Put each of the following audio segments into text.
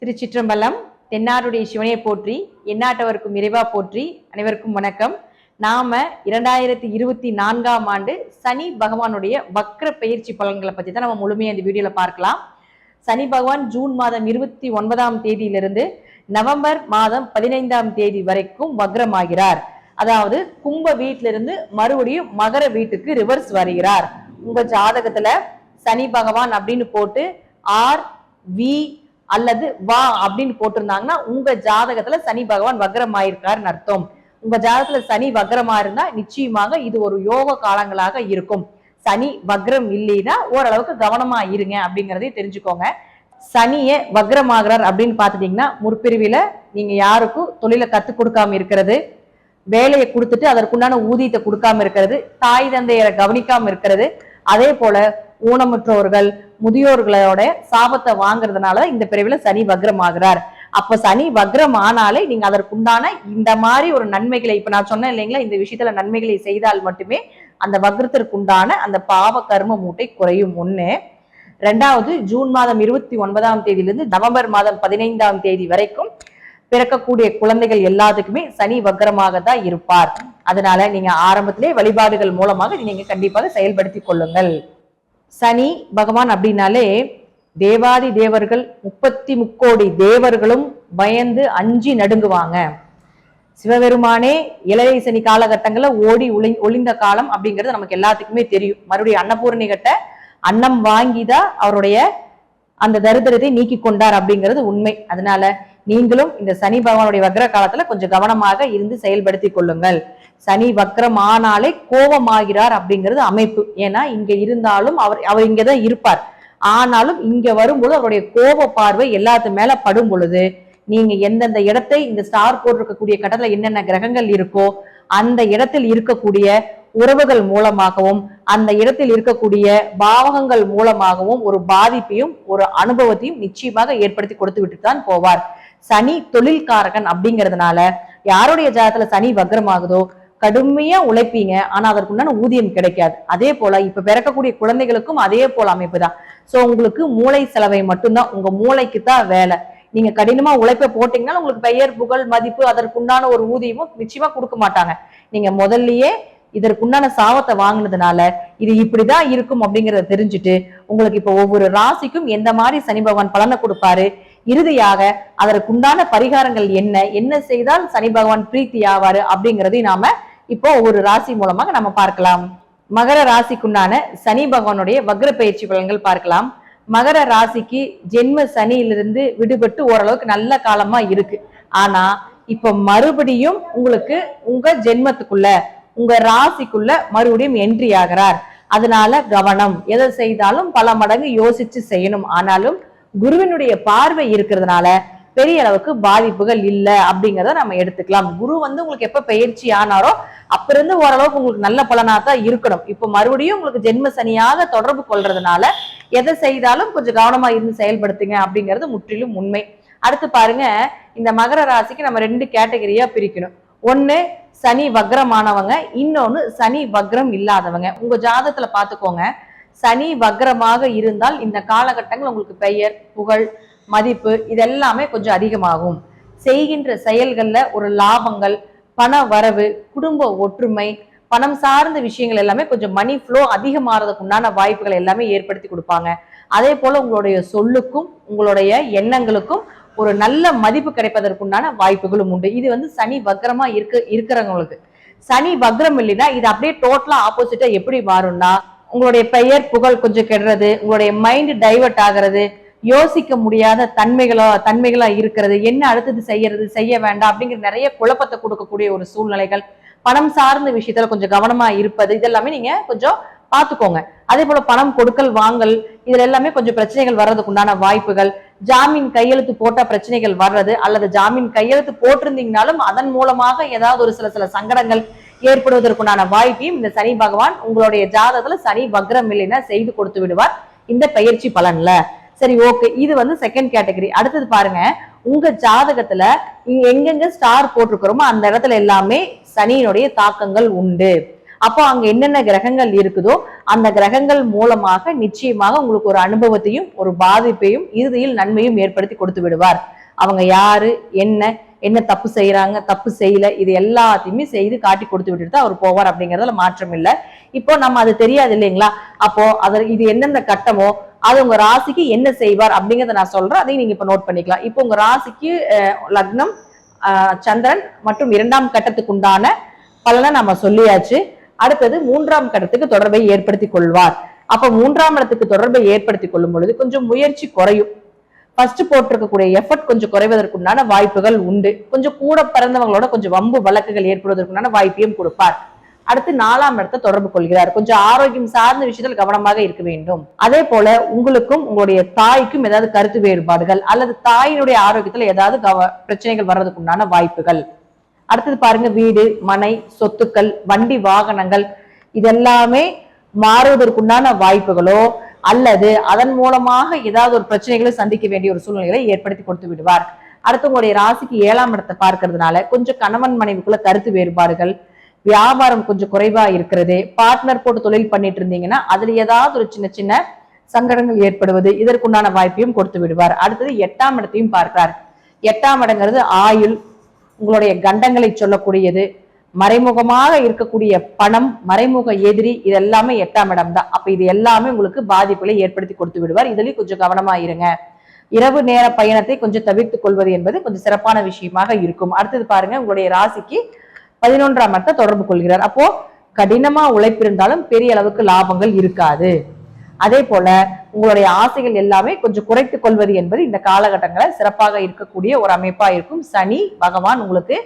திருச்சிற்றம்பலம். தென்னாடுடைய சிவனையை போற்றி, எந்நாட்டவருக்கும் இறைவா போற்றி. அனைவருக்கும் வணக்கம். நாம 2024ஆம் ஆண்டு சனி பகவானுடைய வக்ர பயிற்சி பலன்களை பத்தி தான் நம்ம முழுமையா இந்த வீடியோல பார்க்கலாம். சனி பகவான் ஜூன் மாதம் 29ஆம் தேதியிலிருந்து நவம்பர் மாதம் 15ஆம் தேதி வரைக்கும் வக்ரமாகிறார். அதாவது கும்ப வீட்டிலிருந்து மறுபடியும் மகர வீட்டுக்கு ரிவர்ஸ் வருகிறார். உங்க ஜாதகத்துல சனி பகவான் அப்படின்னு போட்டு RV அல்லது வா அப்படின்னு போட்டிருந்தாங்கன்னா உங்க ஜாதகத்துல சனி பகவான் வக்ரமாயிருக்காருன்னு அர்த்தம். உங்க ஜாதகத்துல சனி வக்ரமா இருந்தா நிச்சயமாக இது ஒரு யோக காலங்களாக இருக்கும். சனி வக்ரம் இல்லைன்னா ஓரளவுக்கு கவனமா இருங்க அப்படிங்கிறதையும் தெரிஞ்சுக்கோங்க. சனிய வக்ரமாகிறார் அப்படின்னு பாத்துட்டீங்கன்னா முற்பிரிவில நீங்க யாருக்கும் தொழிலை கத்துக் கொடுக்காம இருக்கிறது, வேலையை கொடுத்துட்டு அதற்குண்டான ஊதியத்தை கொடுக்காம இருக்கிறது, தாய் தந்தையரை கவனிக்காம இருக்கிறது, அதே போல ஊனமுற்றோர்கள் முதியோர்களோட சாபத்தை வாங்குறதுனால இந்த பிரிவுல சனி வக்ரம் ஆகிறார். அப்ப சனி வக்ரம் ஆனாலே நீங்க அதற்குண்டான இந்த மாதிரி ஒரு நன்மைகளை, இப்ப நான் சொன்னேன் இல்லைங்களா, இந்த விஷயத்துல நன்மைகளை செய்தால் மட்டுமே அந்த வக்ரத்திற்குண்டான அந்த பாவ கர்ம மூட்டை குறையும். ஒண்ணு. ரெண்டாவது, ஜூன் மாதம் 29ஆம் தேதியிலிருந்து நவம்பர் மாதம் 15ஆம் தேதி வரைக்கும் பிறக்கக்கூடிய குழந்தைகள் எல்லாத்துக்குமே சனி வக்ரமாக தான் இருப்பார். அதனால நீங்க ஆரம்பத்திலே வழிபாடுகள் மூலமாக நீங்க கண்டிப்பாக செயல்படுத்தி கொள்ளுங்கள். சனி பகவான் அப்படின்னாலே தேவாதி தேவர்கள் 33 கோடி தேவர்களும் பயந்து அஞ்சி நடுங்குவாங்க. சிவபெருமானே இளைய சனி காலகட்டங்கள்ல ஓடி ஒளிந்த காலம் அப்படிங்கிறது நமக்கு எல்லாத்துக்குமே தெரியும். மறுபடியும் அன்னபூரணி கிட்ட அன்னம் வாங்கிதான் அவருடைய அந்த தரித்திரத்தை நீக்கி கொண்டார் அப்படிங்கிறது உண்மை. அதனால நீங்களும் இந்த சனி பகவானுடைய வக்ர காலத்துல கொஞ்சம் கவனமாக இருந்து செயல்படுத்தி கொள்ளுங்கள். சனி வக்ரம் ஆனாலே கோபமாகிறார் அப்படிங்கிறது அமைப்பு. ஏன்னா இங்க இருந்தாலும் அவர் இங்கதான் இருப்பார். ஆனாலும் இங்க வரும்போது அவருடைய கோப பார்வை எல்லாத்து மேல படும் பொழுது நீங்க எந்தெந்த இடத்தை இந்த ஸ்டார் போட்டிருக்கக்கூடிய கட்டத்துல என்னென்ன கிரகங்கள் இருக்கோ அந்த இடத்தில் இருக்கக்கூடிய உறவுகள் மூலமாகவும் அந்த இடத்தில் இருக்கக்கூடிய பாவகங்கள் மூலமாகவும் ஒரு பாதிப்பையும் ஒரு அனுபவத்தையும் நிச்சயமாக ஏற்படுத்தி கொடுத்து விட்டு தான் போவார். சனி தொழில்காரகன் அப்படிங்கிறதுனால யாருடைய ஜாதகத்துல சனி வக்ரமாகுதோ கடுமையா உழைப்பீங்க, ஆனா அதற்குண்டான ஊதியம் கிடைக்காது. அதே போல இப்ப பிறக்கக்கூடிய குழந்தைகளுக்கும் அதே போல அமைப்பு தான். சோ உங்களுக்கு மூளை செலவை மட்டும்தான், உங்க மூளைக்கு தான் வேலை. நீங்க கடினமா உழைப்பை போட்டீங்கன்னா உங்களுக்கு பெயர் புகழ் மதிப்பு அதற்குண்டான ஒரு ஊதியமும் நிச்சயமா கொடுக்க மாட்டாங்க. நீங்க முதல்லயே இதற்குண்டான சாபத்தை வாங்கினதுனால இது இப்படிதான் இருக்கும் அப்படிங்கிறத தெரிஞ்சுட்டு உங்களுக்கு இப்ப ஒவ்வொரு ராசிக்கும் எந்த மாதிரி சனி பகவான் பலனை கொடுப்பாரு, இறுதியாக அதற்குண்டான பரிகாரங்கள் என்ன செய்தால் சனி பகவான் பிரீத்தி ஆவாரு அப்படிங்கிறதையும் நாம இப்போ ஒவ்வொரு ராசி மூலமாக நம்ம பார்க்கலாம். மகர ராசிக்குண்டான சனி பகவானுடைய வக்ர பயிற்சி பலன்கள் பார்க்கலாம். மகர ராசிக்கு ஜென்ம சனியிலிருந்து விடுபட்டு ஓரளவுக்கு நல்ல காலமா இருக்கு. ஆனா இப்ப மறுபடியும் உங்களுக்கு உங்க ஜென்மத்துக்குள்ள உங்க ராசிக்குள்ள மறுபடியும் என்ட்ரி ஆகிறார். அதனால கவனம், எதை செய்தாலும் பல மடங்கு யோசிச்சு செய்யணும். ஆனாலும் குருவினுடைய பார்வை இருக்கிறதுனால பெரிய அளவுக்கு பாதிப்புகள் இல்லை அப்படிங்கிறத நம்ம எடுத்துக்கலாம். குரு உங்களுக்கு எப்ப பயிற்சி ஆனாரோ அப்ப இருந்து ஓரளவுக்கு உங்களுக்கு நல்ல பலனா தான் இருக்கணும். இப்ப மறுபடியும் உங்களுக்கு ஜென்ம சனியாக தொடர்பு கொள்றதுனால எதை செய்தாலும் கொஞ்சம் கவனமா இருந்து செயல்படுத்துங்க அப்படிங்கிறது முற்றிலும் உண்மை. அடுத்து பாருங்க, இந்த மகர ராசிக்கு நம்ம 2 கேட்டகரியா பிரிக்கணும். ஒண்ணு சனி வக்ரமானவங்க, இன்னொன்னு சனி வக்ரம் இல்லாதவங்க. உங்க ஜாதகத்துல பாத்துக்கோங்க, சனி வக்ரமாக இருந்தால் இந்த காலகட்டங்கள் உங்களுக்கு பெயர் புகழ் மதிப்பு இதெல்லாமே கொஞ்சம் அதிகமாகும். செய்கின்ற செயல்கள்ல ஒரு லாபங்கள், பண வரவு, குடும்ப ஒற்றுமை, பணம் சார்ந்த விஷயங்கள் எல்லாமே கொஞ்சம் மணி ஃப்ளோ அதிகமாறதுக்கு உண்டான வாய்ப்புகள் எல்லாமே ஏற்படுத்தி கொடுப்பாங்க. அதே போல உங்களுடைய சொல்லுக்கும் உங்களுடைய எண்ணங்களுக்கும் ஒரு நல்ல மதிப்பு கிடைப்பதற்குண்டான வாய்ப்புகளும் உண்டு. இது சனி வக்ரமா இருக்கிறவங்களுக்கு. சனி வக்ரம் இல்லைன்னா இது அப்படியே டோட்டலா ஆப்போசிட்டா எப்படி மாறும்னா உங்களுடைய பெயர் புகழ் கொஞ்சம் கெடுறது, உங்களுடைய மைண்ட் டைவர்ட் ஆகிறது, யோசிக்க முடியாத தன்மைகளா இருக்கிறது, என்ன அடுத்தது செய்ய வேண்டாம் அப்படிங்கிற நிறைய குழப்பத்தை கொடுக்கக்கூடிய ஒரு சூழ்நிலைகள், பணம் சார்ந்த விஷயத்துல கொஞ்சம் கவனமா இருப்பது, இதெல்லாமே நீங்க கொஞ்சம் பார்த்துக்கோங்க. அதே போல பணம் கொடுக்கல் வாங்கல் இதுல எல்லாமே கொஞ்சம் பிரச்சனைகள் வர்றதுக்கு உண்டான வாய்ப்புகள், ஜாமீன் கையெழுத்து போட்ட பிரச்சனைகள் வர்றது, அல்லது ஜாமீன் கையெழுத்து போட்டிருந்தீங்கனாலும் அதன் மூலமாக ஏதாவது ஒரு சில சங்கடங்கள் ஏற்படுவதற்குண்டான வாய்ப்பையும் இந்த சனி பகவான் உங்களுடைய ஜாதகத்துல சனி வக்ரம் இல்லைன்னா செய்து கொடுத்து விடுவார் இந்த பயிற்சி பலன்ல. சரி, ஓகே, இது செகண்ட் கேட்டகரி. அடுத்தது பாருங்க, உங்க ஜாதகத்துல எங்கெங்க ஸ்டார் போட்டிருக்கிறோமோ அந்த இடத்துல எல்லாமே சனியினுடைய தாக்கங்கள் உண்டு. அப்போ அங்க என்னென்ன கிரகங்கள் இருக்குதோ அந்த கிரகங்கள் மூலமாக நிச்சயமாக உங்களுக்கு ஒரு அனுபவத்தையும் ஒரு பாதிப்பையும் இறுதியில் நன்மையும் ஏற்படுத்தி கொடுத்து விடுவார். அவங்க யாரு, என்ன தப்பு செய்யறாங்க, தப்பு செய்யல, இது எல்லாத்தையுமே செய்து காட்டி கொடுத்து விட்டுட்டு அவர் போவார் அப்படிங்கறதுல மாற்றம் இல்லை. இப்போ நம்ம அது தெரியாது இல்லைங்களா? அப்போ இது எந்தெந்த கட்டமோ அது உங்க ராசிக்கு என்ன செய்வார் அப்படிங்கறத நான் சொல்றேன், அதையும் நீங்க இப்ப நோட் பண்ணிக்கலாம். இப்போ உங்க ராசிக்கு லக்னம், சந்திரன் மற்றும் 2ஆம் கட்டத்துக்கு உண்டான பலனை நம்ம சொல்லியாச்சு. அடுத்தது 3ஆம் கட்டத்துக்கு தொடர்பை ஏற்படுத்தி கொள்வார். அப்ப 3ஆம் இடத்துக்கு தொடர்பை ஏற்படுத்தி கொள்ளும் பொழுது கொஞ்சம் முயற்சி குறையும். ஃபர்ஸ்ட் போட்டிருக்கக்கூடிய எஃபர்ட் கொஞ்சம் குறைவதற்குண்டான வாய்ப்புகள் உண்டு. கொஞ்சம் கூட பிறந்தவங்களோட கொஞ்சம் வம்பு வழக்குகள் ஏற்படுவதற்குண்டான வாய்ப்பையும் கொடுப்பார். அடுத்து 4ஆம் இடத்தை தொடர்பு கொள்கிறார். கொஞ்சம் ஆரோக்கியம் சார்ந்த விஷயத்தில் கவனமாக இருக்க வேண்டும். அதே போல உங்களுக்கும் உங்களுடைய தாய்க்கும் ஏதாவது கருத்து வேறுபாடுகள் அல்லது தாயினுடைய ஆரோக்கியத்துல ஏதாவது பிரச்சனைகள் வர்றதுக்குண்டான வாய்ப்புகள். அடுத்தது பாருங்க, வீடு, மனை, சொத்துக்கள், வண்டி, வாகனங்கள் இதெல்லாமே மாறுவதற்குண்டான வாய்ப்புகளோ அல்லது அதன் மூலமாக ஏதாவது ஒரு பிரச்சனைகளை சந்திக்க வேண்டிய ஒரு சூழ்நிலைகளை ஏற்படுத்தி கொடுத்து விடுவார். அடுத்து உங்களுடைய ராசிக்கு 7ஆம் இடத்தை பார்க்கறதுனால கொஞ்சம் கணவன் மனைவிக்குள்ள கருத்து வேறுபாடுகள், வியாபாரம் கொஞ்சம் குறைவா இருக்கிறது, பார்ட்னர் போட்டு தொழில் பண்ணிட்டு இருந்தீங்கன்னா அதுல ஏதாவது ஒரு சின்ன சின்ன சங்கடங்கள் ஏற்படுவது, இதற்குண்டான வாய்ப்பையும் கொடுத்து விடுவார். அடுத்தது 8ஆம் இடத்தையும் பார்க்கிறார். 8ஆம் இடங்கிறது ஆயுள், உங்களுடைய கண்டங்களை சொல்லக்கூடியது, மறைமுகமாக இருக்கக்கூடிய பணம், மறைமுக எதிரி, இது எல்லாமே 8ஆம் இடம் தான். அப்ப இது எல்லாமே உங்களுக்கு பாதிப்புகளை ஏற்படுத்தி கொடுத்து விடுவார். இதுலயும் கொஞ்சம் கவனமா இருங்க. இரவு நேர பயணத்தை கொஞ்சம் தவிர்த்துக் கொள்வது என்பது கொஞ்சம் சிறப்பான விஷயமாக இருக்கும். அடுத்தது பாருங்க, உங்களுடைய ராசிக்கு 11ஆம் இடத்தை தொடர்பு கொள்கிறார். அப்போ கடினமா உழைப்பிருந்தாலும் பெரிய அளவுக்கு லாபங்கள் இருக்காது. அதே போல உங்களுடைய ஆசைகள் எல்லாமே கொஞ்சம் குறைத்துக் கொள்வது என்பது இந்த காலகட்டங்களை சிறப்பாக இருக்கக்கூடிய ஒரு அமைப்பா இருக்கும். சனி பகவான் உங்களுக்கு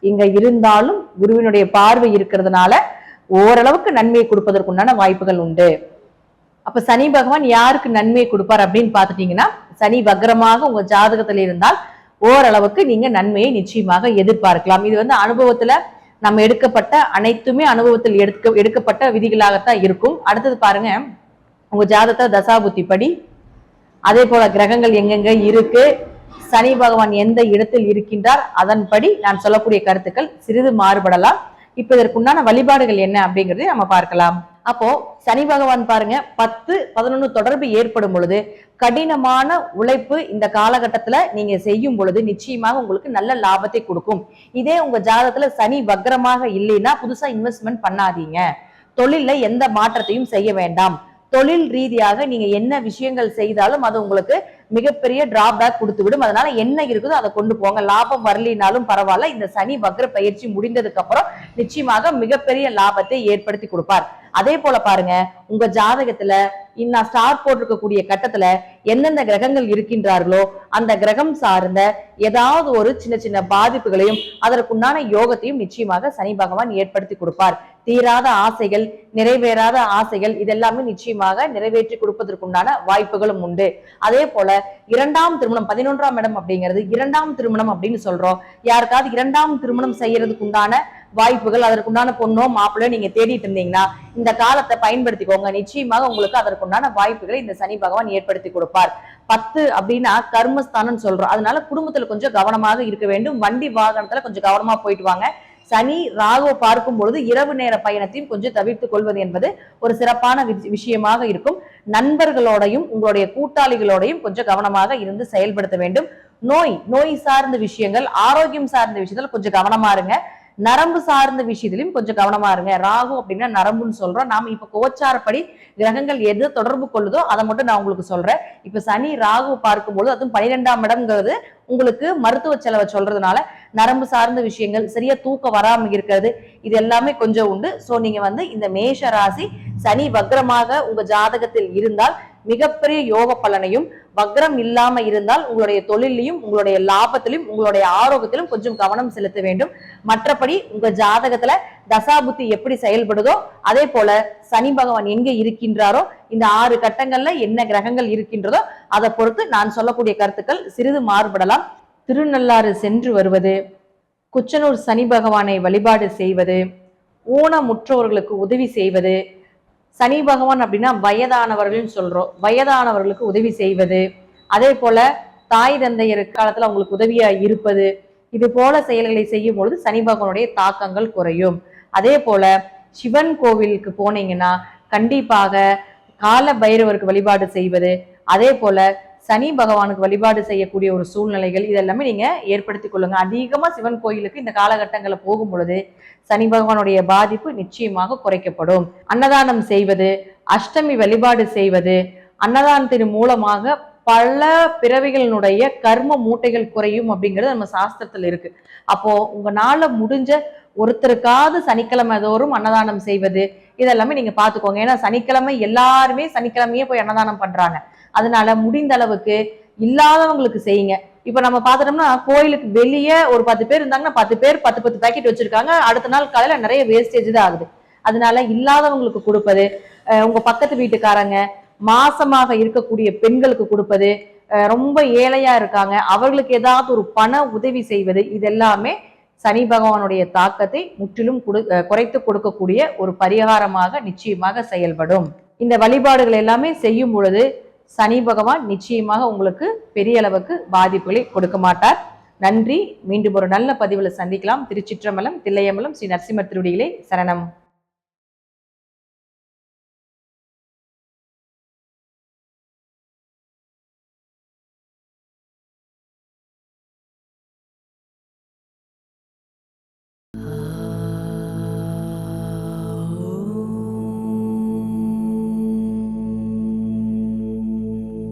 இங்க இருந்தாலும் குருவினுடைய பார்வை இருக்கிறதுனால ஓரளவுக்கு நன்மையை கொடுப்பதற்குண்டான வாய்ப்புகள் உண்டு. அப்ப சனி பகவான் யாருக்கு நன்மையை கொடுப்பார் அப்படின்னு பாத்துட்டீங்கன்னா, சனி வக்ரமாக உங்க ஜாதகத்துல இருந்தால் ஓரளவுக்கு நீங்க நன்மையை நிச்சயமாக எதிர்பார்க்கலாம். இது அனுபவத்துல நம்ம எடுக்கப்பட்ட அனைத்துமே அனுபவத்தில் எடுக்கப்பட்ட விதிகளாகத்தான் இருக்கும். அடுத்தது பாருங்க, உங்க ஜாதகத்தை தசாபுத்தி படி, அதே போல கிரகங்கள் எங்கெங்க இருக்கு, சனி பகவான் எந்த இடத்தில் இருக்கின்றார், அதன்படி நான் சொல்லக்கூடிய கருத்துக்கள் சிறிது மாறுபடலாம். இப்ப இதற்குண்டான வழிபாடுகள் என்ன அப்படிங்கறதை நம்ம பார்க்கலாம். அப்போ சனி பகவான் பாருங்க 10, 11 தொடர்பு ஏற்படும் பொழுது கடினமான உழைப்பு இந்த காலகட்டத்துல நீங்க செய்யும் பொழுது நிச்சயமாக உங்களுக்கு நல்ல லாபத்தை கொடுக்கும். இதே உங்க ஜாதகத்துல சனி வக்ரமாக இல்லைன்னா புதுசா இன்வெஸ்ட்மெண்ட் பண்ணாதீங்க. தொழில்ல எந்த மாற்றத்தையும் செய்ய வேண்டாம். தொழில் ரீதியாக நீங்க என்ன விஷயங்கள் செய்தாலும் அது உங்களுக்கு மிகப்பெரிய டிராபேக் கொடுத்து விடும். அதனால என்ன இருக்குதோ அதை கொண்டு போங்க. லாபம் வரலினாலும் பரவாயில்ல, இந்த சனி வக்ர பயிற்சி முடிந்ததுக்கு அப்புறம் நிச்சயமாக மிகப்பெரிய லாபத்தை ஏற்படுத்தி கொடுப்பார். அதே போல பாருங்க, உங்க ஜாதகத்துல நான் ஸ்டார் போட்டிருக்கக்கூடிய கட்டத்துல எந்தெந்த கிரகங்கள் இருக்கின்றார்களோ அந்த கிரகம் சார்ந்த ஏதாவது ஒரு சின்ன சின்ன பாதிப்புகளையும் அதற்குண்டான யோகத்தையும் நிச்சயமாக சனி பகவான் ஏற்படுத்தி கொடுப்பார். தீராத ஆசைகள், நிறைவேறாத ஆசைகள் இதெல்லாமே நிச்சயமாக நிறைவேற்றி கொடுப்பதற்குண்டான வாய்ப்புகளும் உண்டு. அதே போல 2ஆம் திருமணம், 11ஆம் இடம் அப்படிங்கிறது 2ஆம் திருமணம் அப்படின்னு சொல்றோம். யாருக்காவது 2ஆம் திருமணம் செய்யறதுக்கு உண்டான வாய்ப்புகள், அதற்குண்டான பொண்ணோ மாப்பிள்ளையோ நீங்க தேடிட்டு இருந்தீங்கன்னா இந்த காலத்தை பயன்படுத்திக்கோங்க. நிச்சயமாக உங்களுக்கு அதற்குண்டான வாய்ப்புகளை இந்த சனி பகவான் ஏற்படுத்தி கொடுப்பார். 10 அப்படின்னா கர்மஸ்தானம் சொல்றோம். அதனால குடும்பத்துல கொஞ்சம் கவனமாக இருக்க வேண்டும். வண்டி வாகனத்துல கொஞ்சம் கவனமா போயிட்டு வாங்க. சனி ராகுவை பார்க்கும் பொழுது இரவு நேர பயணத்தையும் கொஞ்சம் தவிர்த்து கொள்வது என்பது ஒரு சிறப்பான விஷயமாக இருக்கும். நண்பர்களோடையும் உங்களுடைய கூட்டாளிகளோடையும் கொஞ்சம் கவனமாக இருந்து செயல்படுத்த வேண்டும். நோய் சார்ந்த விஷயங்கள், ஆரோக்கியம் சார்ந்த விஷயத்துல கொஞ்சம் கவனமா இருங்க. நரம்பு சார்ந்த விஷயத்திலையும் கொஞ்சம் கவனமா இருங்க. ராகு அப்படின்னா நரம்புன்னு சொல்றோம். நாம இப்ப கோச்சாரப்படி கிரகங்கள் எது தொடர்பு கொள்ளுதோ அதை மட்டும் நான் உங்களுக்கு சொல்றேன். இப்ப சனி ராகு பார்க்கும்போது அதுவும் 12ஆம் இடம்ங்கிறது உங்களுக்கு மருத்துவ செலவை சொல்றதுனால நரம்பு சார்ந்த விஷயங்கள், சரியா தூக்கம் வராம இருக்கிறது, இது எல்லாமே கொஞ்சம் உண்டு. சோ நீங்க இந்த மேஷ ராசி சனி வக்ரமாக உங்க ஜாதகத்தில் இருந்தால் மிகப்பெரிய யோக பலனையும், வக்ரம் இல்லாம இருந்தால் உங்களுடைய தொழிலையும் உங்களுடைய லாபத்திலும் உங்களுடைய ஆரோக்கியத்திலும் கொஞ்சம் கவனம் செலுத்த வேண்டும். மற்றபடி உங்க ஜாதகத்துல தசாபுத்தி எப்படி செயல்படுதோ அதே போல சனி பகவான் எங்க இருக்கின்றாரோ இந்த 6 கட்டங்கள்ல என்ன கிரகங்கள் இருக்கின்றதோ அதை பொறுத்து நான் சொல்லக்கூடிய கருத்துக்கள் சிறிது மாறுபடலாம். திருநள்ளாறு சென்று வருவது, குச்சனூர் சனி பகவானை வழிபாடு செய்வது, ஊனமுற்றோர்களுக்கு உதவி செய்வது, சனி பகவான் அப்படின்னா வயதானவர்கள் சொல்றோம், வயதானவர்களுக்கு உதவி செய்வது, அதே போல தாய் தந்தையர் காலத்துல அவங்களுக்கு உதவியா இருப்பது, இது போல செயல்களை செய்யும் பொழுது சனி பகவானுடைய தாக்கங்கள் குறையும். அதே போல சிவன் கோவிலுக்கு போனீங்கன்னா கண்டிப்பாக கால பைரவருக்கு வழிபாடு செய்வது, அதே போல சனி பகவானுக்கு வழிபாடு செய்யக்கூடிய ஒரு சூழ்நிலைகள் இதெல்லாமே நீங்க ஏற்படுத்திக் கொள்ளுங்க. அதிகமா சிவன் கோயிலுக்கு இந்த காலகட்டங்களை போகும் பொழுது சனி பகவானுடைய பாதிப்பு நிச்சயமாக குறைக்கப்படும். அன்னதானம் செய்வது, அஷ்டமி வழிபாடு செய்வது, அன்னதானத்தின் மூலமாக பல பிறவிகளினுடைய கர்ம மூட்டைகள் குறையும் அப்படிங்கிறது நம்ம சாஸ்திரத்துல இருக்கு. அப்போ உங்களால முடிஞ்ச ஒருத்தருக்காவது சனிக்கிழமை தோறும் அன்னதானம் செய்வது இதெல்லாமே நீங்க பாத்துக்கோங்க. ஏன்னா சனிக்கிழமை எல்லாருமே சனிக்கிழமையே போய் அன்னதானம் பண்றாங்க. அதனால முடிந்த அளவுக்கு இல்லாதவங்களுக்கு செய்யுங்க. இப்ப நம்ம பாத்துட்டோம்னா கோயிலுக்கு வெளியே ஒரு 10 பேர் இருந்தாங்கன்னா 10 பேர் 10 பேக்கெட் வச்சிருக்காங்க. அடுத்த நாள் காலையில நிறைய வேஸ்டேஜ் தான் ஆகுது. அதனால இல்லாதவங்களுக்கு கொடுப்பது, உங்க பக்கத்து வீட்டுக்காரங்க, மாசமாக இருக்கக்கூடிய பெண்களுக்கு கொடுப்பது, ரொம்ப ஏழையா இருக்காங்க அவர்களுக்கு ஏதாவது ஒரு பண உதவி செய்வது, இதெல்லாமே சனி பகவானுடைய தாக்கத்தை முற்றிலும் குறைத்து கொடுக்கக்கூடிய ஒரு பரிகாரமாக நிச்சயமாக செயல்படும். இந்த வழிபாடுகள் எல்லாமே செய்யும் பொழுது சனி பகவான் நிச்சயமாக உங்களுக்கு பெரிய அளவுக்கு பாதிப்புகளை கொடுக்க மாட்டார். நன்றி. மீண்டும் ஒரு நல்ல பதிவுல சந்திக்கலாம். திருச்சிற்றம்பலம், தில்லையம்பலம், ஸ்ரீ நரசிம்மர் திருவடிகளே சரணம்.